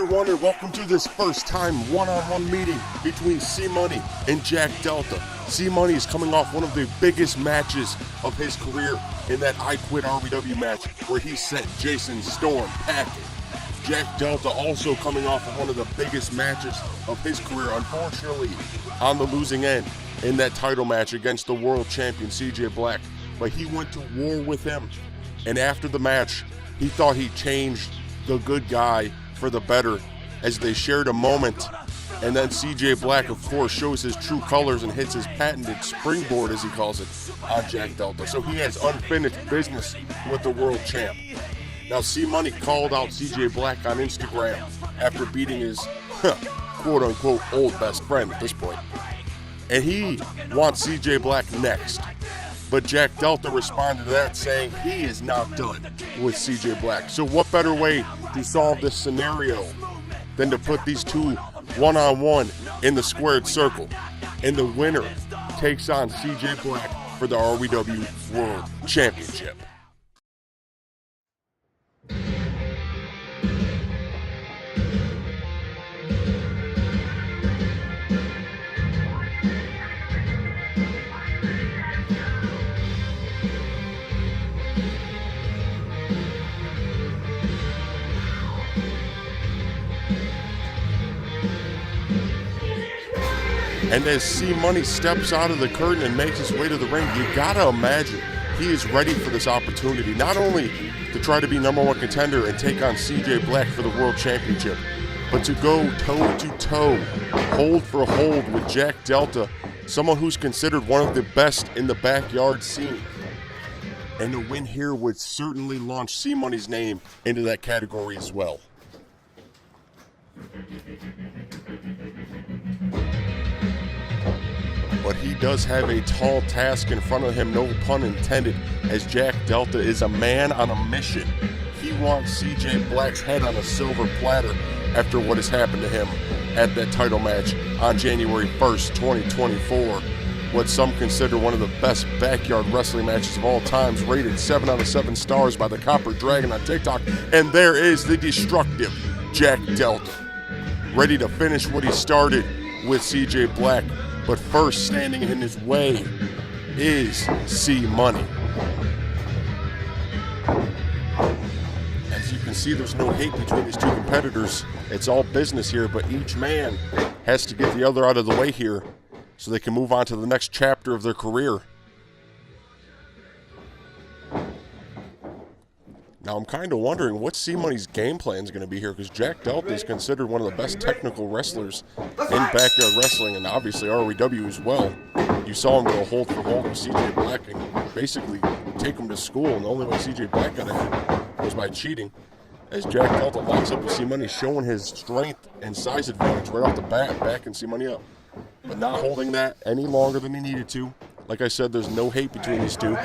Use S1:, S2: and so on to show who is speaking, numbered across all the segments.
S1: everyone, and welcome to this first-time one-on-one meeting between C-Money and Jack Delta. C-Money is coming off one of the biggest matches of his career in that I Quit ROEW match where he sent Jason Storm packing. Jack Delta also coming off of one of the biggest matches of his career, unfortunately on the losing end in that title match against the world champion CJ Black. But he went to war with him, and after the match, he thought he changed the good guy for the better as they shared a moment. And then CJ Black, of course, shows his true colors and hits his patented springboard, as he calls it, on Jack Delta. So he has unfinished business with the world champ. Now, C-Money called out CJ Black on Instagram after beating his quote-unquote old best friend at this point. And he wants CJ Black next. But Jack Delta responded to that saying he is not done with CJ Black. So what better way to solve this scenario than to put these two one-on-one in the squared circle? And the winner takes on CJ Black for the ROEW World Championship. And as C-Money steps out of the curtain and makes his way to the ring, you gotta imagine he is ready for this opportunity, not only to try to be #1 contender and take on CJ Black for the World Championship, but to go toe-to-toe, hold for hold with Jack Delta, someone who's considered one of the best in the backyard scene. And the win here would certainly launch C-Money's name into that category as well. But he does have a tall task in front of him, no pun intended, as Jack Delta is a man on a mission. He wants CJ Black's head on a silver platter after what has happened to him at that title match on January 1st, 2024. What some consider one of the best backyard wrestling matches of all times, rated 7 out of 7 stars by the Copper Dragon on TikTok. And there is the destructive Jack Delta, ready to finish what he started with CJ Black. But first, standing in his way is C-Money. As you can see, there's no hate between these two competitors. It's all business here, but each man has to get the other out of the way here so they can move on to the next chapter of their career. Now, I'm kind of wondering what C-Money's game plan is going to be here, because Jack Delta is considered one of the best technical wrestlers in backyard wrestling, and obviously ROEW as well. You saw him go hold for hold with CJ Black and basically take him to school, and the only way CJ Black got ahead was by cheating. As Jack Delta locks up with C-Money, showing his strength and size advantage right off the bat, backing C-Money up. But not holding that any longer than he needed to. Like I said, there's no hate between these two.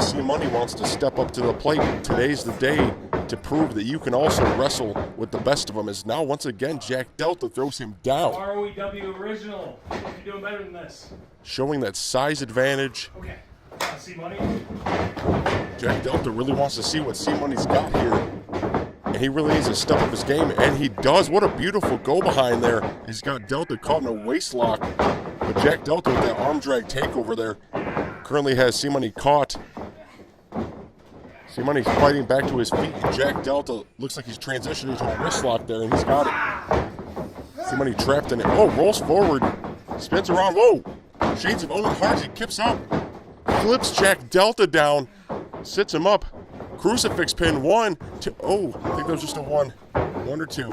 S1: C-Money wants to step up to the plate. Today's the day to prove that you can also wrestle with the best of them, as now once again Jack Delta throws him down.
S2: ROEW original. You're doing better than this.
S1: Showing that size advantage.
S2: Okay. C-Money.
S1: Jack Delta really wants to see what C-Money's got here. And he really needs to step up his game, and he does. What a beautiful go behind there. He's got Delta caught in a waist lock. But Jack Delta with that arm drag takeover there currently has C-Money caught. C-Money's fighting back to his feet, and Jack Delta looks like he's transitioning to a wrist lock there, and he's got it. C-Money trapped in it. Oh, rolls forward, spins around. Whoa! Shades of Owen Hart. He kips up, flips Jack Delta down, sits him up. Crucifix pin, 1, 2. Oh, I think that was just a 1 or 2.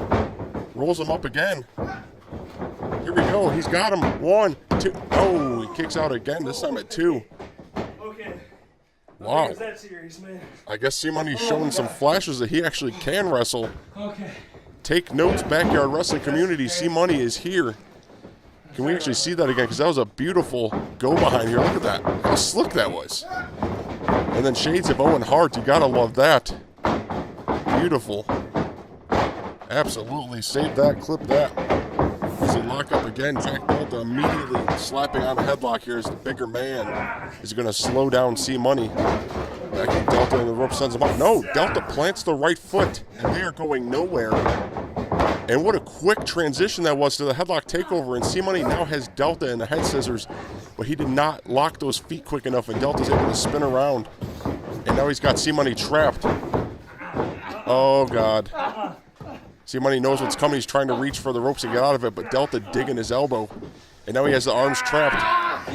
S1: Rolls him up again. Here we go. He's got him. 1, 2. Oh, he kicks out again. This time at 2. Wow.
S2: That serious, man.
S1: I guess C-Money's showing some flashes that he actually can wrestle.
S2: Okay.
S1: Take notes, backyard wrestling community. C-Money is here. Can we actually see that again? Because that was a beautiful go behind here. Look at that. How slick that was. And then shades of Owen Hart. You gotta love that. Beautiful. Absolutely. Save that. Clip that. As they lock up again, Jack Delta immediately slapping on a headlock here as the bigger man is going to slow down C-Money. Back to Delta and the rope sends him up. No, Delta plants the right foot, and they are going nowhere. And what a quick transition that was to the headlock takeover. And C-Money now has Delta in the head scissors, but he did not lock those feet quick enough, and Delta's able to spin around. And now he's got C-Money trapped. Oh, God. C-Money knows what's coming. He's trying to reach for the ropes and get out of it, but Delta digging his elbow. And now he has the arms trapped.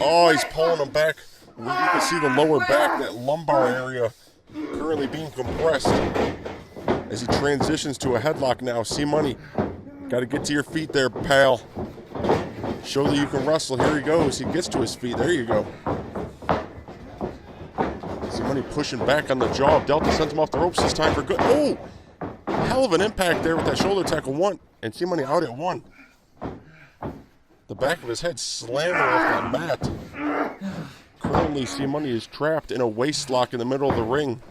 S1: Oh, he's pulling him back. You can see the lower back, that lumbar area, currently being compressed. As he transitions to a headlock now, C-Money, got to get to your feet there, pal. Show that you can wrestle. Here he goes. He gets to his feet. There you go. C-Money pushing back on the jaw. Delta sends him off the ropes this time for good. Oh! Hell of an impact there with that shoulder tackle. One. And C-Money out at one. The back of his head slamming off that mat. Currently, C-Money is trapped in a waist lock in the middle of the ring.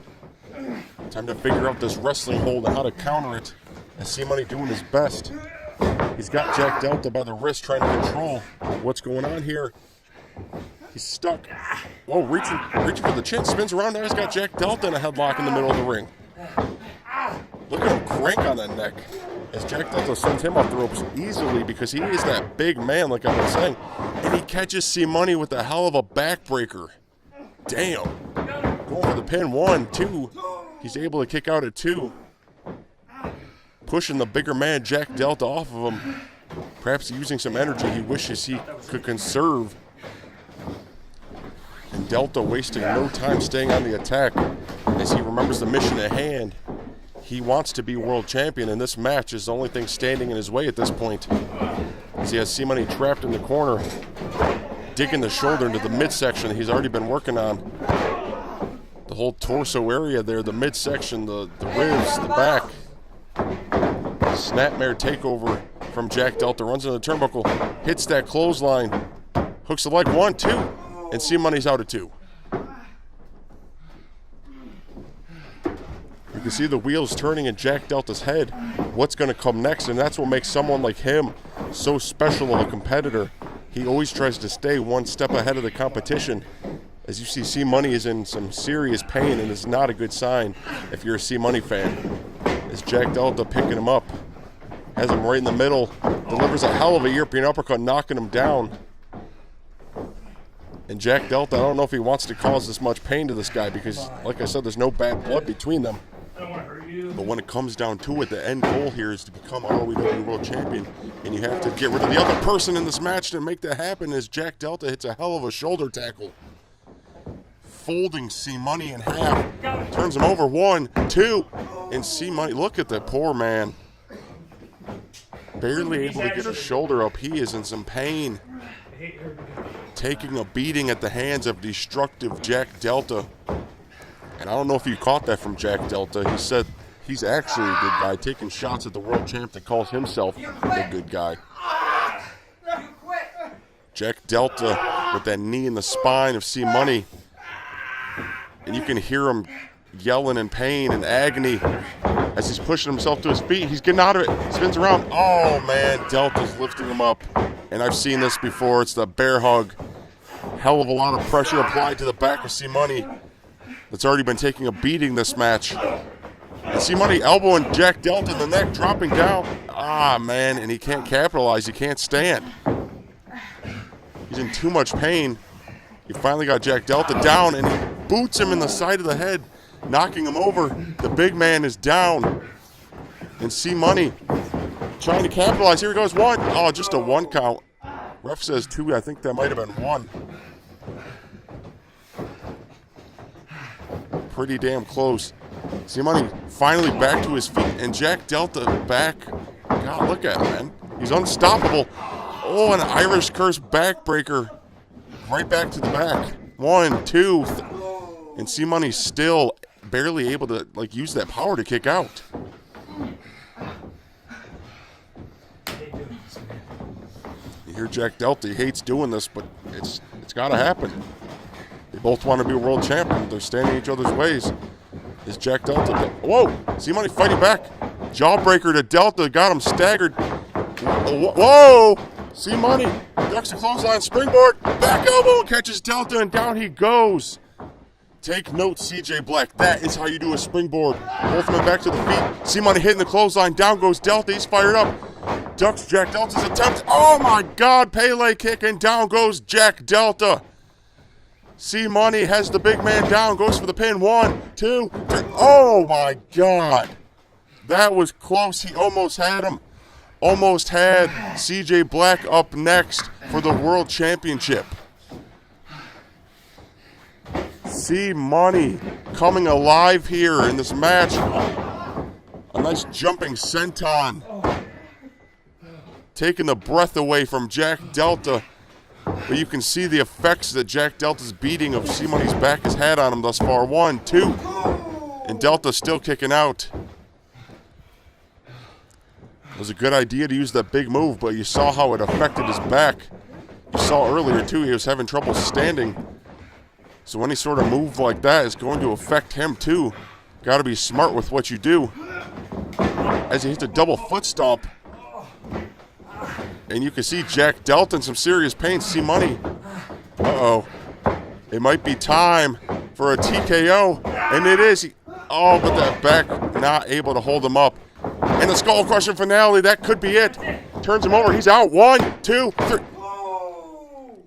S1: Time to figure out this wrestling hold and how to counter it. And C-Money doing his best. He's got Jack Delta by the wrist trying to control what's going on here. He's stuck. Whoa, reaching for the chin. Spins around. Now he's got Jack Delta in a headlock in the middle of the ring. Look at him crank on that neck as Jack Delta sends him off the ropes easily because he is that big man, like I've been saying. And he catches C-Money with a hell of a backbreaker. Damn. Going for the pin. 1, 2. He's able to kick out at 2. Pushing the bigger man, Jack Delta, off of him. Perhaps using some energy he wishes he could conserve. And Delta wasting no time staying on the attack as he remembers the mission at hand. He wants to be world champion, and this match is the only thing standing in his way at this point. As he has C-Money trapped in the corner, digging the shoulder into the midsection that he's already been working on. The whole torso area there, the midsection, the ribs, the back. Snapmare takeover from Jack Delta. Runs into the turnbuckle, hits that clothesline, hooks the leg. 1, 2, and C-Money's out at 2. You can see the wheels turning in Jack Delta's head. What's going to come next? And that's what makes someone like him so special of a competitor. He always tries to stay one step ahead of the competition. As you see, C-Money is in some serious pain, and it's not a good sign if you're a C-Money fan. As Jack Delta picking him up, has him right in the middle, delivers a hell of a European uppercut, knocking him down. And Jack Delta, I don't know if he wants to cause this much pain to this guy because, like I said, there's no bad blood between them. But when it comes down to it, the end goal here is to become ROEW World Champion, and you have to get rid of the other person in this match to make that happen. As Jack Delta hits a hell of a shoulder tackle, folding C-Money in half, turns him over. 1, 2, and C-Money, look at that poor man. Barely able to get his shoulder up. He is in some pain. Taking a beating at the hands of destructive Jack Delta. And I don't know if you caught that from Jack Delta. He said he's actually a good guy, taking shots at the world champ that calls himself a good guy. Jack Delta with that knee in the spine of C-Money. And you can hear him yelling in pain and agony as he's pushing himself to his feet. He's getting out of it. Spins around. Oh, man. Delta's lifting him up. And I've seen this before. It's the bear hug. Hell of a lot of pressure applied to the back of C-Money. That's already been taking a beating this match. And C-Money elbowing Jack Delta in the neck, dropping down. Ah, man. And he can't capitalize. He can't stand. He's in too much pain. He finally got Jack Delta down, and he boots him in the side of the head, knocking him over. The big man is down. And C-Money trying to capitalize. Here he goes. 1. Oh, just a 1 count. Ref says 2. I think that might have been 1. Pretty damn close. C-Money finally back to his feet, and Jack Delta back. God, look at him, man. He's unstoppable. Oh, an Irish curse backbreaker. Right back to the back. 1, 2. And C-Money still barely able to use that power to kick out. You hear Jack Delta. He hates doing this, but it's got to happen. They both want to be world champion. They're standing each other's ways. Is Jack Delta? Whoa! C-Money fighting back. Jawbreaker to Delta. Got him staggered. Whoa! C-Money ducks a clothesline springboard. Back elbow catches Delta, and down he goes. Take note, CJ Black. That is how you do a springboard. Both men back to the feet. C-Money hitting the clothesline. Down goes Delta. He's fired up. Ducks Jack Delta's attempt. Oh my God. Pele kick, and down goes Jack Delta. C-Money has the big man down. Goes for the pin. 1, 2, 3. Oh my God. That was close. He almost had him. Almost had CJ Black up next for the World Championship. C-Money coming alive here in this match. A nice jumping senton. Taking the breath away from Jack Delta. But you can see the effects that Jack Delta's beating of C-Money's back has had on him thus far. 1, 2. And Delta's still kicking out. It was a good idea to use that big move, but you saw how it affected his back. You saw earlier, too, he was having trouble standing. So any sort of move like that is going to affect him too. Got to be smart with what you do. As he hits a double foot stomp. And you can see Jack Delta in some serious pain. C-Money. Uh-oh. It might be time for a TKO. And it is. Oh, but that back not able to hold him up. And the skull crushing finale. That could be it. Turns him over. He's out. 1, 2, 3.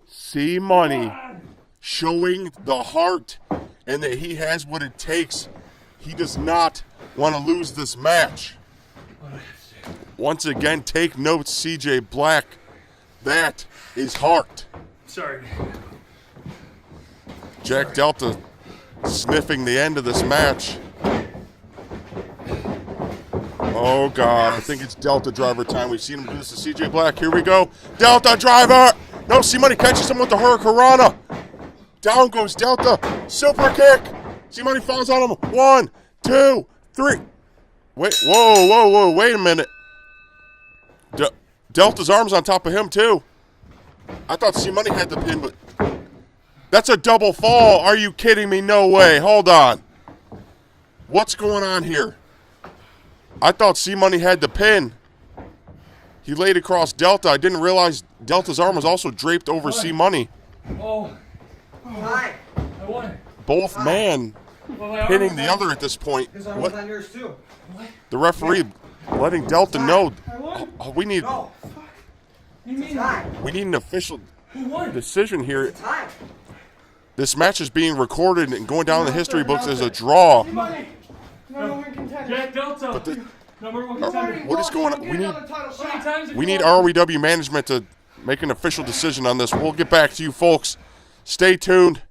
S1: C-Money. Showing the heart and that he has what it takes. He does not want to lose this match. Once again, take notes, CJ Black. That is heart.
S2: Sorry.
S1: Jack Delta sniffing the end of this match. Oh, God. I think it's Delta driver time. We've seen him do this to CJ Black. Here we go. Delta driver. No, C-Money catches him with the Hurricanrana. Down goes Delta. Super kick. C-Money falls on him. 1, 2, 3. Wait. Whoa. Wait a minute. Delta's arm's on top of him, too. I thought C-Money had the pin, but that's a double fall. Are you kidding me? No way. Hold on. What's going on here? I thought C-Money had the pin. He laid across Delta. I didn't realize Delta's arm was also draped over C-Money.
S2: Oh.
S3: Hi.
S2: I won.
S1: Both man hitting the other at this point.
S3: His arm was on yours too.
S2: What?
S1: The referee letting Delta know we need
S3: No.
S2: What do you mean?
S3: Time.
S1: we need an official
S2: Who won?
S1: decision here.
S3: Time.
S1: This match is being recorded and going down in the history books as a draw.
S2: Money.
S3: Number one contender.
S2: Jack Delta. Number 1 contender.
S1: What is going on? We need
S2: How many times have
S1: we
S2: you
S1: need
S2: won?
S1: ROEW management to make an official decision on this. We'll get back to you folks. Stay tuned.